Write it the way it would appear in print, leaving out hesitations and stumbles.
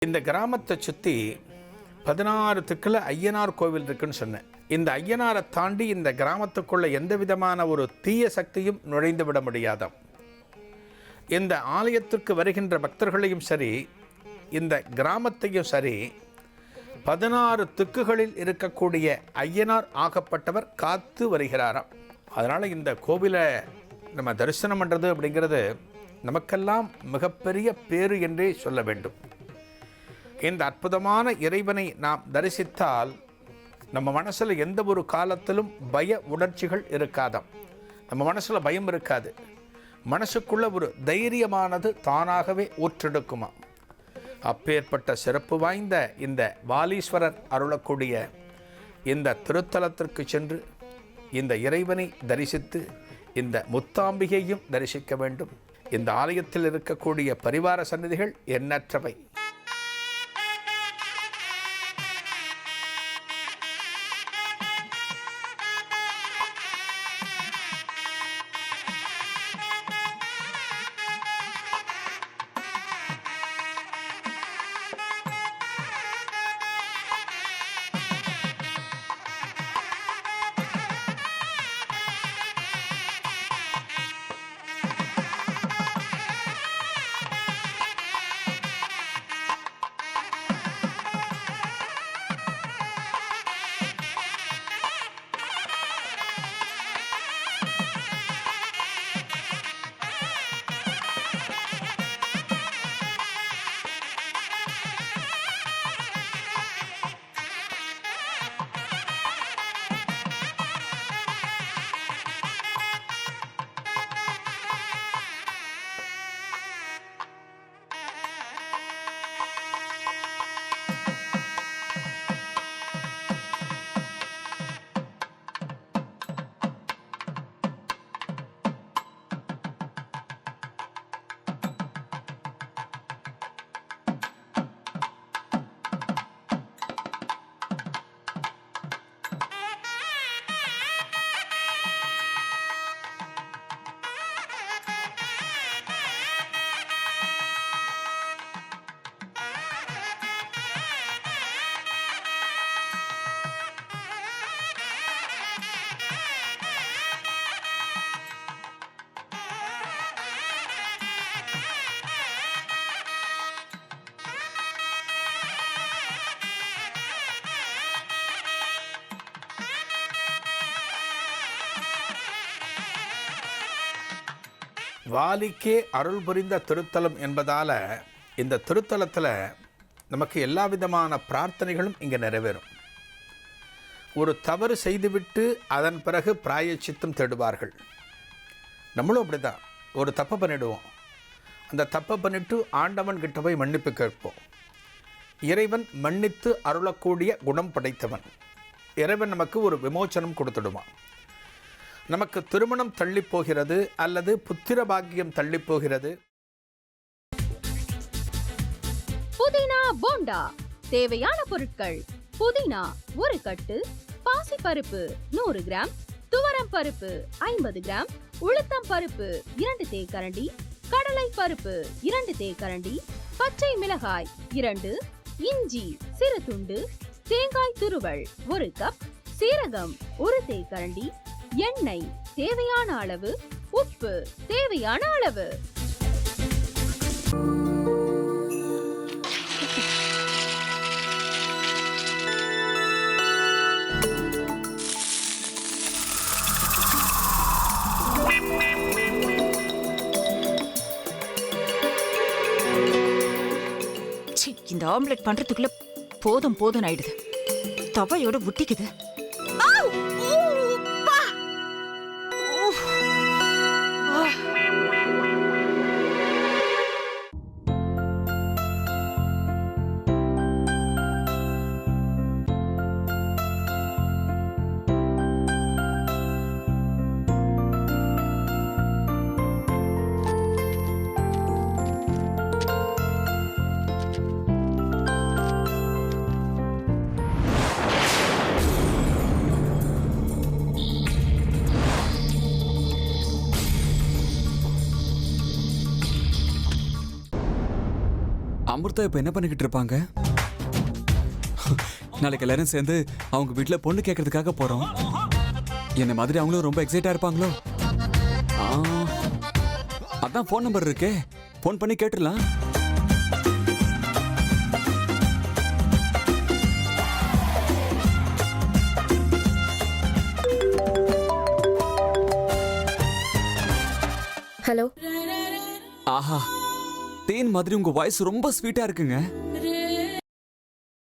இந்த கிராமத்தை சுற்றி 16 திக்கில் ஐயனார் கோவில் இருக்குன்னு சொன்னேன். இந்த ஐயனாரை தாண்டி இந்த கிராமத்துக்குள்ள எந்த விதமான ஒரு தீய சக்தியும் நுழைந்து விட முடியாதாம். இந்த ஆலயத்திற்கு வருகின்ற பக்தர்களையும் சரி, இந்த கிராமத்தையும் சரி, 16 திக்குகளில் இருக்கக்கூடிய ஐயனார் ஆகப்பட்டவர் காத்து வருகிறாராம். அதனால் இந்த கோவிலை நம்ம தரிசனம் பண்ணுறது அப்படிங்கிறது நமக்கெல்லாம் மிகப்பெரிய பேறு என்றே சொல்ல வேண்டும். இந்த அற்புதமான இறைவனை நாம் தரிசித்தால் நம்ம மனசில் எந்த ஒரு காலத்திலும் பய உணர்ச்சிகள் இருக்காதாம். நம்ம மனசில் பயம் இருக்காது. மனசுக்குள்ள ஒரு தைரியமானது தானாகவே ஊற்றெடுக்குமா. அப்பேற்பட்ட சிறப்பு வாய்ந்த இந்த வாலீஸ்வரர் அருளக்கூடிய இந்த திருத்தலத்திற்கு சென்று இந்த இறைவனை தரிசித்து இந்த முத்தாம்பிகையும் தரிசிக்க வேண்டும். இந்த ஆலயத்தில் இருக்கக்கூடிய பரிவார சந்நிதிகள் எண்ணற்றவை. வாலிக்கே அருள் புரிந்த திருத்தலம் என்பதால் இந்த திருத்தலத்தில் நமக்கு எல்லா விதமான பிரார்த்தனைகளும் இங்கே நிறைவேறும். ஒரு தவறு செய்துவிட்டு அதன் பிறகு பிராயச்சித்தம் தேடுவார்கள். நம்மளும் அப்படி தான். ஒரு தப்பை பண்ணிவிடுவோம். அந்த தப்பை பண்ணிவிட்டு ஆண்டவன் கிட்ட போய் மன்னிப்பு கேட்போம். இறைவன் மன்னித்து அருளக்கூடிய குணம் படைத்தவன். இறைவன் நமக்கு ஒரு விமோச்சனம் கொடுத்துடுவான். நமக்கு திருமணம் தள்ளி போகிறது அல்லது புத்திர பாக்கியம் தள்ளி போகிறது. புதினா போண்டா தேவையான பொருட்கள்: புதினா 1 கட்டு, பாசிப்பருப்பு 100 கிராம், துவரம் பருப்பு 50 கிராம், உளுத்தம் பருப்பு 2 தேக்கரண்டி, கடலை பருப்பு 2 தேக்கரண்டி, பச்சை மிளகாய் 2, இஞ்சி சிறு துண்டு, தேங்காய் துருவல் 1 கப், சீரகம் 1 தேக்கரண்டி, எண்ணெய் தேவையான அளவு, உப்பு தேவையான அளவு. இந்த ஆம்லெட் பண்றதுக்குள்ள போதும் போதும் ஆயிடுது. தவையோட ஒட்டிக்குது. அமிர்தா இப்ப என்ன பண்ணிக்கிட்டு இருப்பாங்க? நாளைக்கு எல்லாரும் சேர்ந்து அவங்க வீட்டுல பொண்ணு கேட்கறதுக்காக போறோம். என்ன மாதிரி அவங்களும் ரொம்ப எக்ஸைட்டா இருப்பாங்களோ? அதான் ஃபோன் நம்பர் இருக்கே, ஃபோன் பண்ணி கேட்டுடலாம். ஹலோ. ஆஹா, தேன் மாதிரி உங்க வாய்ஸ் ரொம்ப ஸ்வீட்டா இருக்குங்க.